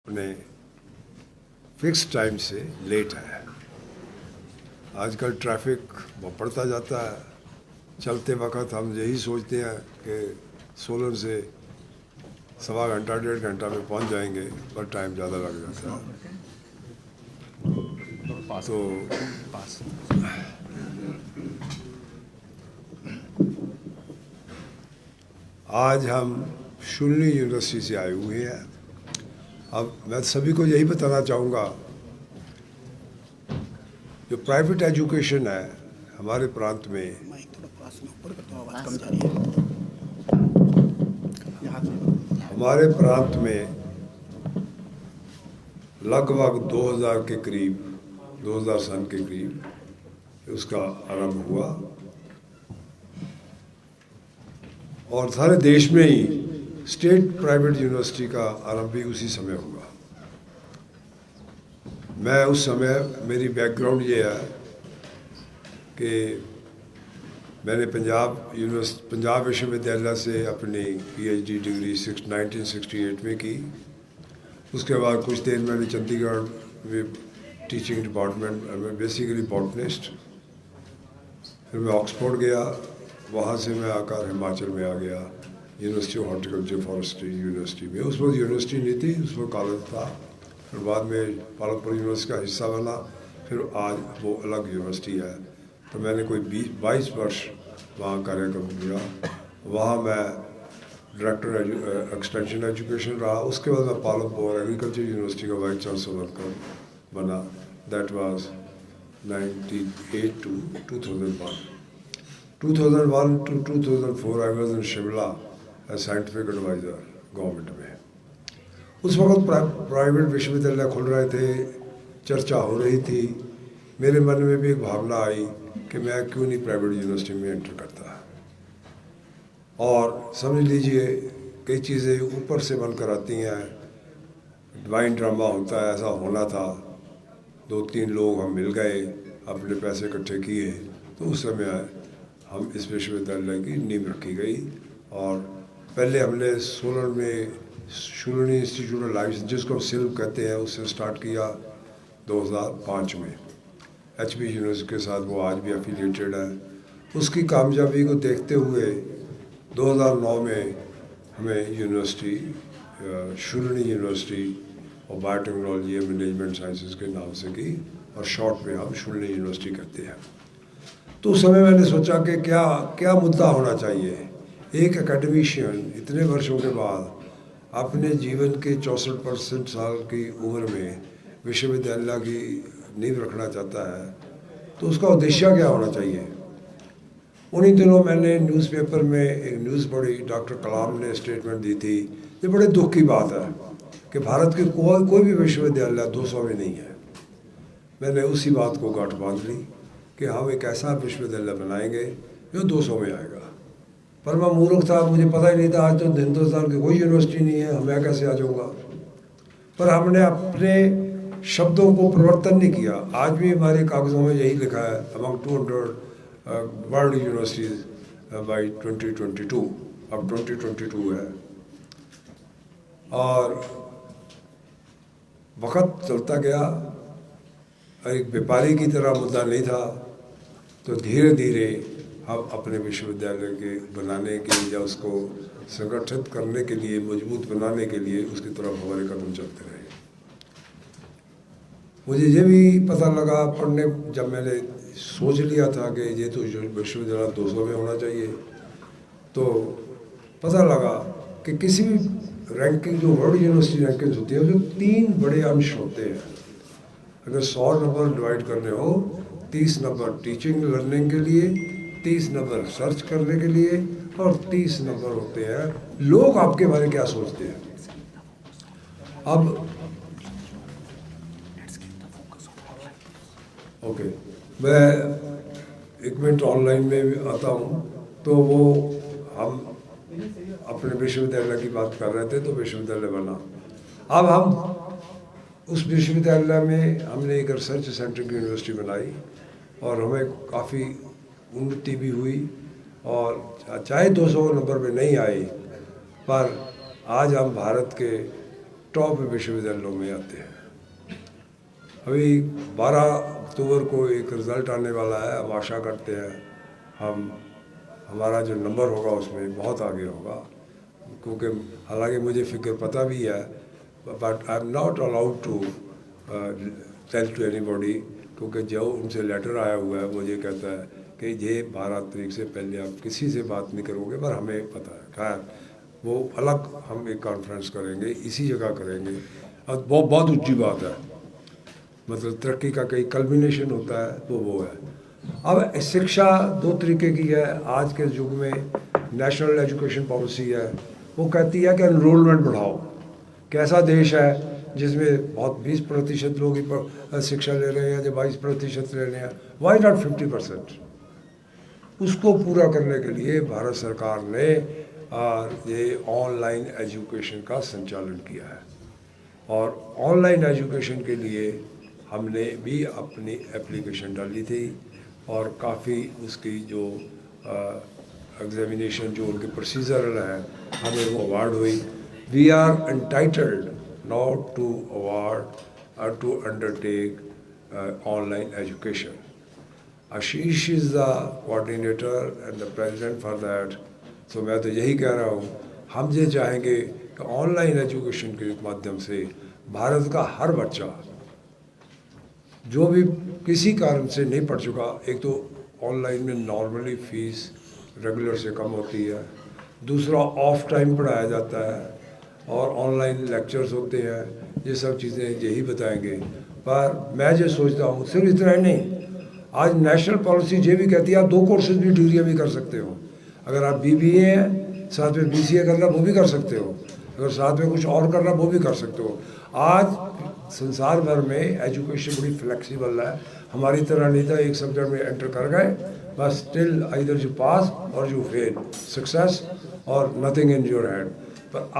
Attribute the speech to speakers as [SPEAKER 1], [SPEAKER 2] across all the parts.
[SPEAKER 1] अपने fix time से late है। आजकल ट्रैफिक बढ़ता जाता है। चलते वक्त हम यही सोचते हैं कि सोलन से सवा घंटा 1.5 घंटा में पहुंच जाएंगे, पर टाइम ज़्यादा लग जाता है। तो आज हम शुल्नी यूनिवर्सिटी से आए हुए हैं। अब मैं सभी को यही बताना चाहूँगा, जो प्राइवेट एजुकेशन है हमारे प्रांत में, हमारे प्रांत में लगभग 2000 के करीब, 2000 सन के करीब उसका आरंभ हुआ और सारे देश में ही स्टेट प्राइवेट यूनिवर्सिटी का आरंभ भी उसी समय हुआ। मैं उस समय, मेरी बैकग्राउंड ये है कि मैंने पंजाब विश्वविद्यालय से अपनी पीएचडी डिग्री 1968 में की। उसके बाद कुछ दिन मैंने चंडीगढ़ में टीचिंग डिपार्टमेंट में, बेसिकली बॉटनिस्ट। फिर मैं ऑक्सफोर्ड गया, वहाँ से मैं आकर हिमाचल में आ गया, university of horticulture forestry university में। उस वक्त यूनिवर्सिटी नहीं थी, उस वक्त कॉलेज था। फिर बाद में पालमपुर यूनिवर्सिटी का हिस्सा बना, फिर आज वो अलग यूनिवर्सिटी है। तो मैंने कोई 22 वर्ष वहाँ कार्यक्रम किया। वहाँ मैं डायरेक्टर एक्सटेंशन एजुकेशन रहा। उसके बाद मैं पालमपुर एग्रीकल्चर यूनिवर्सिटी का वाइस चांसलर बना। That was 98 to 2001। 2001 to 2004 I was in Shimla as scientific adviser government में। उस वक्त प्राइवेट विश्वविद्यालय खुल रहे थे, चर्चा हो रही थी। मेरे मन में भी एक भावना आई कि मैं क्यों नहीं प्राइवेट यूनिवर्सिटी में एंटर करता। और समझ लीजिए, कई चीज़ें ऊपर से बनकर आती हैं, डिवाइन ड्रामा होता है, ऐसा होना था। 2-3 लोग हम मिल गए, अपने पैसे इकट्ठे किए, तो उस समय हम इस विश्वविद्यालय की नींव रखी गई। और पहले हमने सोलन में शुल्नी इंस्टीट्यूट ऑफ लाइफ, जिसको सिल्व कहते हैं, उससे स्टार्ट किया 2005 में। एचपी यूनिवर्सिटी के साथ वो आज भी एफिलिएटेड है। उसकी कामयाबी को देखते हुए 2009 में हमें यूनिवर्सिटी, शुल्नी यूनिवर्सिटी और बायोटेक्नोलॉजी एंड मैनेजमेंट साइंसेज के नाम से की, और शॉर्ट में हम शुल्नी यूनिवर्सिटी कहते हैं। तो उस समय मैंने सोचा कि क्या क्या मुद्दा होना चाहिए। एक एकेडमिशियन इतने वर्षों के बाद अपने जीवन के 64% साल की उम्र में विश्वविद्यालय की नींव रखना चाहता है, तो उसका उद्देश्य क्या होना चाहिए। उन्हीं दिनों मैंने न्यूज़पेपर में एक न्यूज़ पढ़ी, डॉक्टर कलाम ने स्टेटमेंट दी थी। ये बड़े दुख की बात है कि भारत के कोई भी विश्वविद्यालय 200 में नहीं है। मैंने उसी बात को गांठ बांध ली कि हम एक ऐसा विश्वविद्यालय बनाएंगे जो 200 में आएगा। पर मैं मूर्ख था, मुझे पता ही नहीं था। आज तो हिंदुस्तान की कोई यूनिवर्सिटी नहीं है, मैं कैसे आ जाऊँगा। पर हमने अपने शब्दों को परिवर्तन नहीं किया। आज भी हमारे कागज़ों में यही लिखा है, अमंग 200 वर्ल्ड यूनिवर्सिटीज़ बाई 2022। अब 2022 है और वक्त चलता गया। एक व्यापारी की तरह मुद्दा नहीं था। तो धीरे धीरे हम अपने विश्वविद्यालय के बनाने के लिए या उसको संगठित करने के लिए, मजबूत बनाने के लिए उसकी तरफ हमारे कदम चलते रहे। मुझे ये भी पता लगा पढ़ने, जब मैंने सोच लिया था कि ये तो विश्वविद्यालय 200 में होना चाहिए, तो पता लगा कि किसी भी रैंकिंग, जो वर्ल्ड यूनिवर्सिटी रैंकिंग होती है, जो 3 बड़े अंश होते हैं। अगर 100 नंबर डिवाइड करने हो, 30 नंबर टीचिंग लर्निंग के लिए, 30 नंबर सर्च करने के लिए, और 30 नंबर होते हैं लोग आपके बारे में क्या सोचते हैं। अब ओके, मैं 1 मिनट ऑनलाइन में भी आता हूँ। तो वो हम अपने विश्वविद्यालय की बात कर रहे थे, तो विश्वविद्यालय बना। अब हम उस विश्वविद्यालय में हमने एक रिसर्च सेंटर की यूनिवर्सिटी बनाई और हमें काफ़ी उन्नति भी हुई। और चाहे 200 नंबर पे नहीं आए, पर आज हम भारत के टॉप विश्वविद्यालयों में आते हैं। अभी 12 अक्टूबर को एक रिज़ल्ट आने वाला है, हम आशा करते हैं हमारा जो नंबर होगा उसमें बहुत आगे होगा, क्योंकि हालांकि मुझे फिक्र पता भी है, but I am not allowed to tell to anybody, क्योंकि जो उनसे लेटर आया हुआ है वो ये कहता है कि ये 12 तारीख से पहले आप किसी से बात नहीं करोगे, पर हमें पता है। खैर वो अलग हम एक कॉन्फ्रेंस करेंगे, इसी जगह करेंगे। और बहुत ऊँची बात है, मतलब तरक्की का कई कल्बिनेशन होता है तो वो है। अब शिक्षा दो तरीके की है आज के युग में। नेशनल एजुकेशन पॉलिसी है, वो कहती है कि एनरोलमेंट बढ़ाओ। कैसा देश है जिसमें बहुत 20% लोग ही शिक्षा ले रहे हैं, जो 22% ले रहे हैं, वाई नॉट 50%? उसको पूरा करने के लिए भारत सरकार ने ये ऑनलाइन एजुकेशन का संचालन किया है। और ऑनलाइन एजुकेशन के लिए हमने भी अपनी एप्लीकेशन डाली थी और काफ़ी उसकी जो एग्जामिनेशन जो उनके प्रोसीजर है हमें वो अवार्ड हुई। We are entitled not to award to undertake online education. Ashish is the coordinator and the president for that. तो मैं तो यही कह रहा हूँ, हम ये चाहेंगे कि ऑनलाइन एजुकेशन के माध्यम से भारत का हर बच्चा जो भी किसी कारण से नहीं पढ़ चुका, एक तो ऑनलाइन में नॉर्मली फीस रेगुलर से कम होती है, दूसरा ऑफ टाइम पढ़ाया जाता है और ऑनलाइन लेक्चर्स होते हैं, ये सब चीज़ें यही बताएंगे। पर मैं जो सोचता हूँ सिर्फ इतना ही नहीं, आज नेशनल पॉलिसी ये भी कहती है आप 2 कोर्सेज भी डिग्रियाँ भी कर सकते हो। अगर आप BBA हैं, साथ में BCA करना वो भी कर सकते हो, अगर साथ में कुछ और करना वो भी कर सकते हो। आज संसार भर में एजुकेशन बड़ी फ्लेक्सिबल है, हमारी तरह नहीं था एक सब्जेक्ट में एंटर कर गए बस, स्टिल आइदर यू पास और यू फेल, सक्सेस और नथिंग इन योर हैंड। पर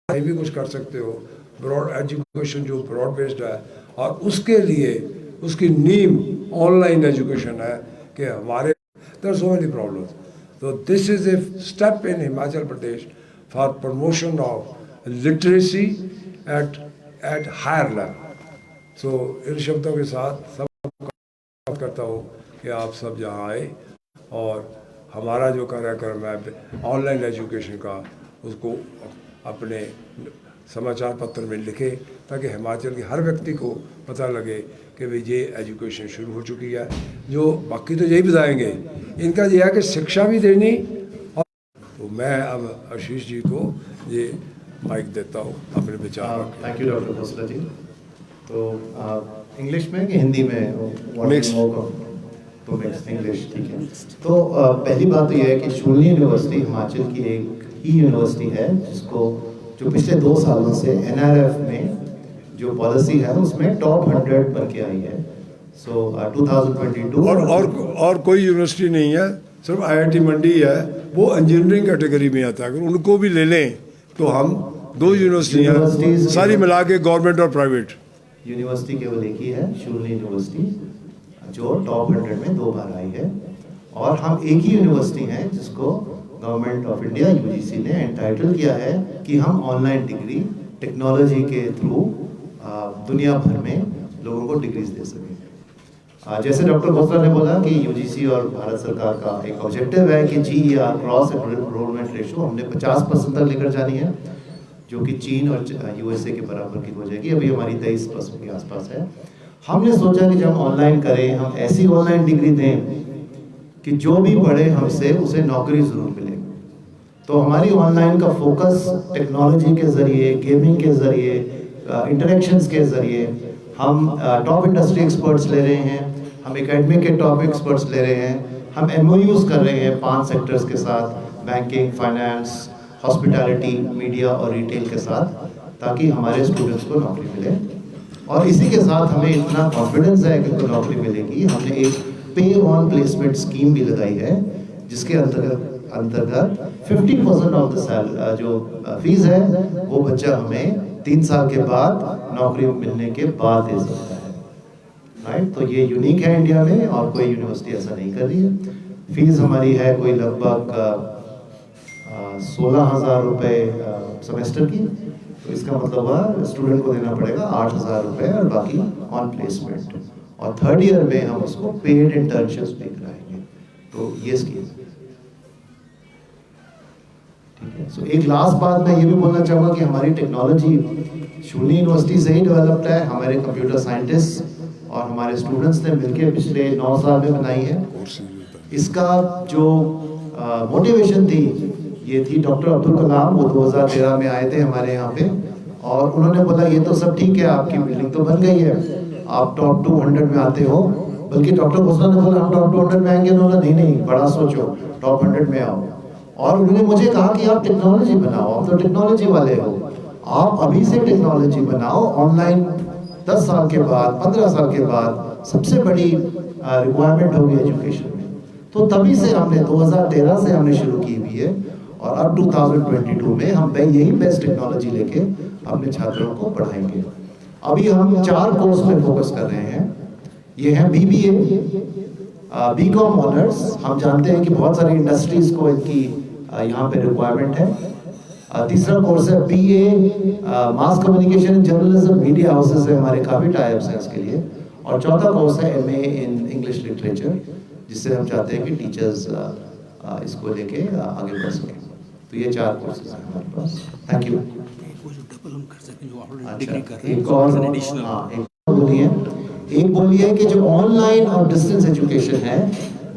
[SPEAKER 1] आज भी कुछ कर सकते हो। ब्रॉड एजुकेशन जो ब्रॉड बेस्ड है, और उसके लिए उसकी नींव ऑनलाइन एजुकेशन है कि हमारे there are so many problems. तो this is a step in Himachal Pradesh for promotion of literacy at higher level. So इन शब्दों के साथ सब बात करता हूँ कि आप सब यहाँ आए और हमारा जो कार्यक्रम है ऑनलाइन एजुकेशन का उसको अपने समाचार पत्र में लिखे, ताकि हिमाचल के हर व्यक्ति को पता लगे कि भाई ये एजुकेशन शुरू हो चुकी है। जो बाकी तो यही बताएंगे, इनका यह है कि शिक्षा भी देनी। और तो मैं अब आशीष जी को ये माइक देता हूँ अपने विचार।
[SPEAKER 2] थैंक यू डॉक्टर खोसला जी। तो इंग्लिश में कि हिंदी में?
[SPEAKER 1] मिक्स।
[SPEAKER 2] तो मिक्स इंग्लिश, ठीक है। तो पहली बात तो यह है कि शूलिनी यूनिवर्सिटी हिमाचल की एक ही यूनिवर्सिटी है जिसको जो पिछले 2 सालों से NRF में जो पॉलिसी है उसमें टॉप 100 बन के आई है। सो 2022
[SPEAKER 1] और कोई यूनिवर्सिटी नहीं है, सिर्फ IIT मंडी है, वो इंजीनियरिंग कैटेगरी में आता है। अगर उनको भी ले लें तो हम 2 यूनिवर्सिटियाँ सारी मिला के, गवर्नमेंट और प्राइवेट
[SPEAKER 2] यूनिवर्सिटी केवल एक ही है, शूलिनी यूनिवर्सिटी, जो टॉप 100 में 2 बार आई है। और हम एक ही यूनिवर्सिटी हैं जिसको गवर्नमेंट ऑफ इंडिया UGC ने एंटाइटल किया है कि हम ऑनलाइन डिग्री टेक्नोलॉजी के थ्रू दुनिया भर में लोगों को डिग्रीज दे सकें। जैसे डॉक्टर खोसला ने बोला कि UGC और भारत सरकार का एक ऑब्जेक्टिव है कि GER क्रॉस एनरोलमेंट रेशो हमने 50% तक लेकर जानी है, जो कि चीन और USA के बराबर की हो जाएगी। अभी हमारी 23% के आसपास है। हमने सोचा कि जब हम ऑनलाइन करें, हम ऐसी ऑनलाइन डिग्री दें कि जो भी पढ़े हमसे उसे नौकरी ज़रूर मिले। तो हमारी ऑनलाइन का फोकस टेक्नोलॉजी के ज़रिए, गेमिंग के ज़रिए, इंटरेक्शंस के ज़रिए हम टॉप इंडस्ट्री एक्सपर्ट्स ले रहे हैं, हम एकेडमिक के टॉप एक्सपर्ट्स ले रहे हैं, हम MOUs कर रहे हैं 5 सेक्टर्स के साथ, बैंकिंग, फाइनेंस, हॉस्पिटैलिटी, मीडिया और रिटेल के साथ, ताकि हमारे स्टूडेंट्स को नौकरी मिले। और इसी के साथ हमें इतना कॉन्फिडेंस है कि उनको नौकरी मिलेगी। हमने एक पे ऑन प्लेसमेंट स्कीम भी लगाई है, जिसके अंतर्गत 50% ऑफ द जो फीस है वो बच्चा हमें 3 साल के बाद नौकरी मिलने के बाद दे सकता है। राइट, तो ये यूनिक है इंडिया में, और कोई यूनिवर्सिटी ऐसा नहीं कर रही है। फीस हमारी है कोई लगभग 16,000 रुपये सेमेस्टर की, तो इसका मतलब हुआ स्टूडेंट को देना पड़ेगा 8,000 रुपये और बाकी ऑन प्लेसमेंट, और थर्ड ईयर में हम उसको पेड इंटर्नशिप्स भी कराएंगे। तो ये स्कीम, ठीक है। सो एक लास्ट बात मैं ये भी बोलना चाहूँगा कि हमारी टेक्नोलॉजी शूली यूनिवर्सिटी से ही डेवलप्ड है। हमारे कंप्यूटर साइंटिस्ट और हमारे स्टूडेंट्स ने मिलकर पिछले 9 साल में बनाई है। इसका जो मोटिवेशन थी, ये थी डॉक्टर अब्दुल कलाम, वो 2013 में आए थे हमारे यहाँ पे, और उन्होंने बोला ये तो सब ठीक है, आपकी बिल्डिंग तो बन गई है, आप टॉप 200 में आते हो। बल्कि डॉक्टर खोसला ने बोला हम टॉप 200 में आएंगे, उन्होंने नहीं, बड़ा सोचो, टॉप 100 में आओ। और उन्होंने मुझे कहा कि आप टेक्नोलॉजी बनाओ, आप तो टेक्नोलॉजी वाले हो, आप अभी से टेक्नोलॉजी बनाओ। ऑनलाइन 10 साल के बाद, 15 साल के बाद सबसे बड़ी रिक्वायरमेंट होगी एजुकेशन में। तो तभी से हमने 2013 से हमने शुरू की हुई है, और अब 2022 में हम यही बेस्ट टेक्नोलॉजी लेके अपने छात्रों को पढ़ाएंगे। अभी हम 4 कोर्स पे फोकस कर रहे हैं। ये है BBA, BCom ऑनर्स। हम जानते हैं कि बहुत सारी इंडस्ट्रीज को इनकी यहाँ पे रिक्वायरमेंट है। तीसरा कोर्स है BA mass communication and journalism, media houses से हमारे काफ़ी टाइप्स हैं इसके लिए। और चौथा कोर्स है MA इन इंग्लिश लिटरेचर, जिससे हम चाहते हैं कि टीचर्स इसको लेके आगे बढ़ सकें। तो ये 4 कोर्सेज हैं हमारे पास। Thank you. एक और बोलिए, एक बोलिए कि जो ऑनलाइन और डिस्टेंस एजुकेशन है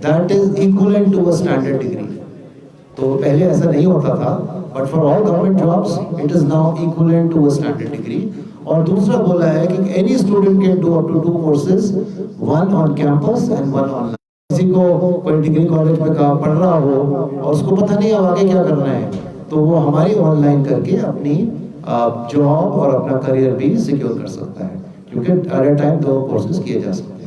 [SPEAKER 2] that is equivalent to a standard degree. तो पहले ऐसा नहीं होता था, but for all government jobs it is now equivalent to a standard degree. और दूसरा बोला है कि any student can do up to 2 courses, 1 on campus and 1 online. किसी को कोई डिग्री कॉलेज में पढ़ रहा हो और उसको पता नहीं अब आगे क्या करना है, तो वो हमारी ऑनलाइन करके अपनी जॉब और अपना करियर भी सिक्योर कर सकता है, क्योंकि एट अ टाइम 2 कोर्सेज किए जा सकते हैं।